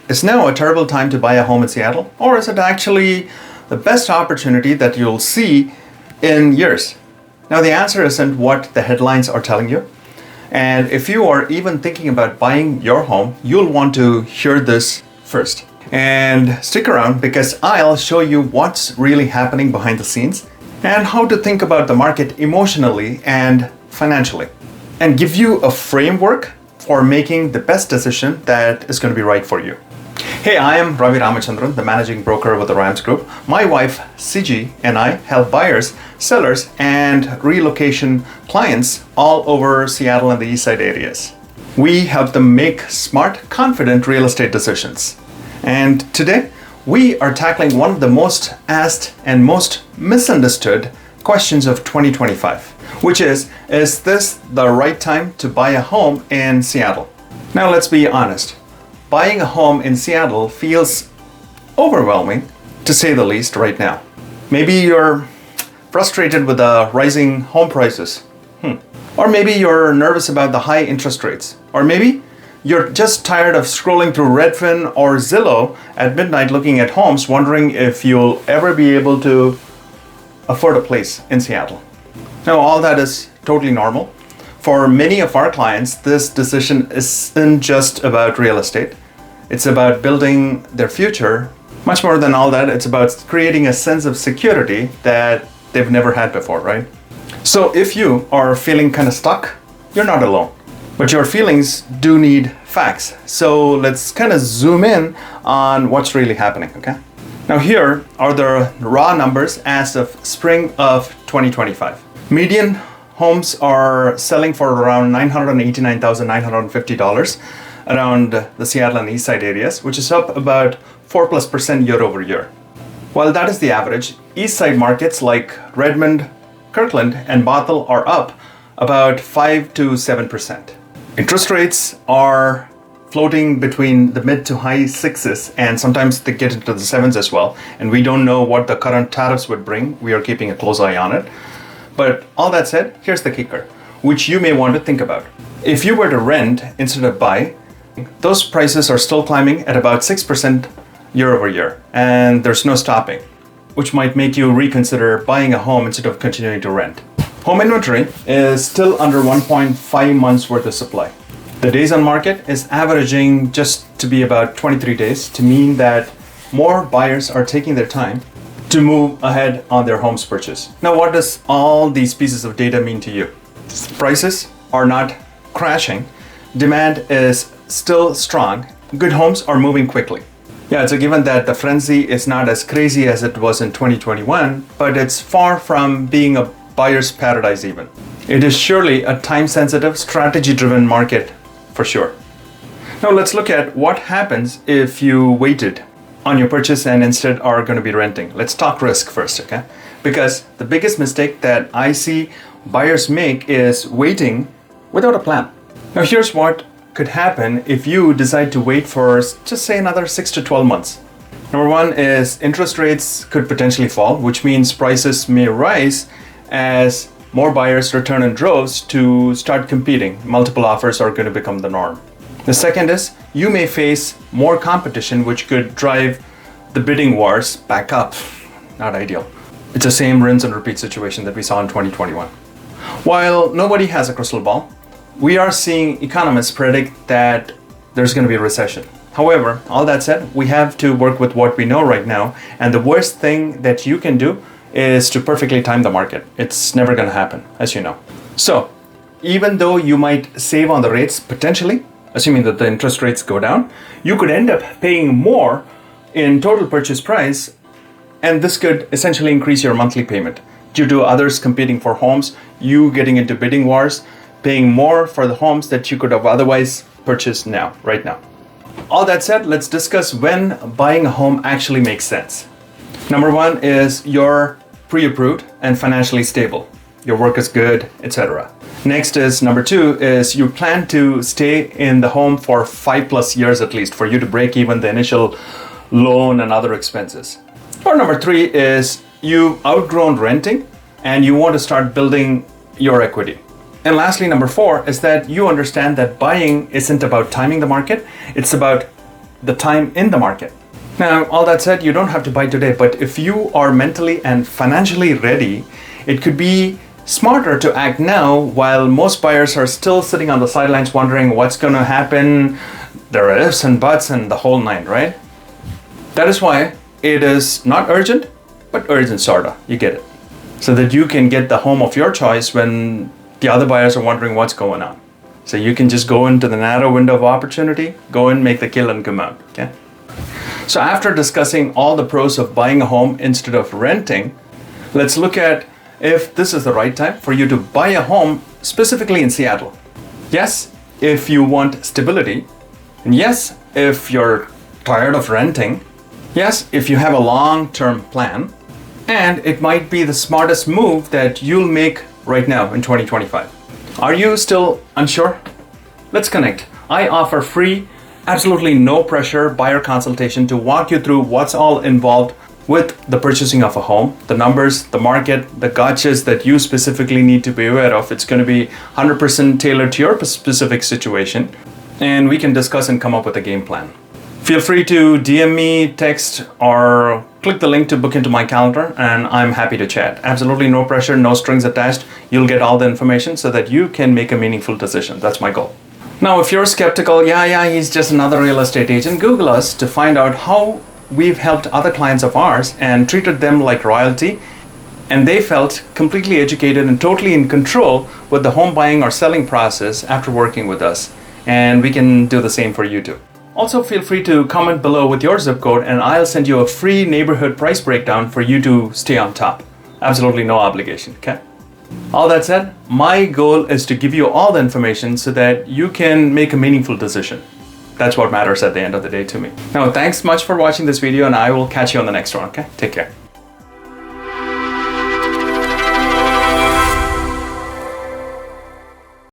Is now a terrible time to buy a home in Seattle? Or is it actually the best opportunity that you'll see in years? Now, the answer isn't what the headlines are telling you. And if you are even thinking about buying your home, you'll want to hear this first. And stick around because I'll show you what's really happening behind the scenes and how to think about the market emotionally and financially, and give you a framework for making the best decision that is going to be right for you. Hey, I am Ravi Ramachandran, the managing broker with the Rams Group. My wife, Sijy, and I help buyers, sellers, and relocation clients all over Seattle and the Eastside areas. We help them make smart, confident real estate decisions. And today, we are tackling one of the most asked and most misunderstood questions of 2025, which is this the right time to buy a home in Seattle? Now, let's be honest. Buying a home in Seattle feels overwhelming, to say the least, right now. Maybe you're frustrated with the rising home prices. Or maybe you're nervous about the high interest rates. Or maybe you're just tired of scrolling through Redfin or Zillow at midnight looking at homes, wondering if you'll ever be able to afford a place in Seattle. Now, all that is totally normal. For many of our clients, this decision isn't just about real estate. It's about building their future. Much more than all that, it's about creating a sense of security that they've never had before, right? So if you are feeling kind of stuck, you're not alone. But your feelings do need facts. So let's kind of zoom in on what's really happening, okay? Now here are the raw numbers as of spring of 2025. Median homes are selling for around $989,950 around the Seattle and Eastside areas, which is up about 4+% year over year. While that is the average, Eastside markets like Redmond, Kirkland, and Bothell are up about 5 to 7%. Interest rates are floating between the mid to high sixes, and sometimes they get into the sevens as well. And we don't know what the current tariffs would bring. We are keeping a close eye on it. But all that said, here's the kicker, which you may want to think about. If you were to rent instead of buy, those prices are still climbing at about 6% year over year, and there's no stopping, which might make you reconsider buying a home instead of continuing to rent. Home inventory is still under 1.5 months worth of supply. The days on market is averaging just to be about 23 days, to mean that more buyers are taking their time to move ahead on their home's purchase. Now, what does all these pieces of data mean to you? Prices are not crashing. Demand is still strong. Good homes are moving quickly. Yeah, it's a given that the frenzy is not as crazy as it was in 2021, but it's far from being a buyer's paradise even. It is surely a time-sensitive, strategy-driven market for sure. Now let's look at what happens if you waited on your purchase and instead are going to be renting. Let's talk risk first, okay? Because the biggest mistake that I see buyers make is waiting without a plan. Now here's what could happen if you decide to wait for just say another 6 to 12 months. Number one is interest rates could potentially fall, which means prices may rise as more buyers return in droves to start competing. Multiple offers are going to become the norm. The second is you may face more competition, which could drive the bidding wars back up. Not ideal. It's the same rinse and repeat situation that we saw in 2021. While nobody has a crystal ball, we are seeing economists predict that there's going to be a recession. However, all that said, we have to work with what we know right now. And the worst thing that you can do is to perfectly time the market. It's never going to happen, as you know. So even though you might save on the rates potentially, assuming that the interest rates go down, you could end up paying more in total purchase price. And this could essentially increase your monthly payment due to others competing for homes, you getting into bidding wars, paying more for the homes that you could have otherwise purchased right now. All that said, let's discuss when buying a home actually makes sense. Number one is you're pre-approved and financially stable. Your work is good, etc. Next is number two is you plan to stay in the home for 5+ years at least for you to break even the initial loan and other expenses. Or number three is you've outgrown renting and you want to start building your equity. And lastly, number four is that you understand that buying isn't about timing the market. It's about the time in the market. Now, all that said, you don't have to buy today, but if you are mentally and financially ready, it could be smarter to act now while most buyers are still sitting on the sidelines wondering what's going to happen. There are ifs and buts and the whole nine, right? That is why it is not urgent, but urgent sorta. You get it. So that you can get the home of your choice when the other buyers are wondering what's going on. So you can just go into the narrow window of opportunity, go and make the kill and come out, okay? So after discussing all the pros of buying a home instead of renting, let's look at if this is the right time for you to buy a home specifically in Seattle. Yes, if you want stability, and yes, if you're tired of renting, yes, if you have a long-term plan, and it might be the smartest move that you'll make right now in 2025. Are you still unsure? Let's connect. I offer free, absolutely no pressure buyer consultation to walk you through what's all involved with the purchasing of a home, the numbers, the market, the gotchas that you specifically need to be aware of. It's going to be 100% tailored to your specific situation, and we can discuss and come up with a game plan. Feel free to DM me, text, or click the link to book into my calendar, and I'm happy to chat. Absolutely no pressure, no strings attached. You'll get all the information so that you can make a meaningful decision. That's my goal. Now, if you're skeptical, yeah, he's just another real estate agent, Google us to find out how we've helped other clients of ours and treated them like royalty, and they felt completely educated and totally in control with the home buying or selling process after working with us. And we can do the same for you too. Also, feel free to comment below with your zip code and I'll send you a free neighborhood price breakdown for you to stay on top. Absolutely no obligation, okay? All that said, my goal is to give you all the information so that you can make a meaningful decision. That's what matters at the end of the day to me. Now, thanks much for watching this video and I will catch you on the next one, okay? Take care.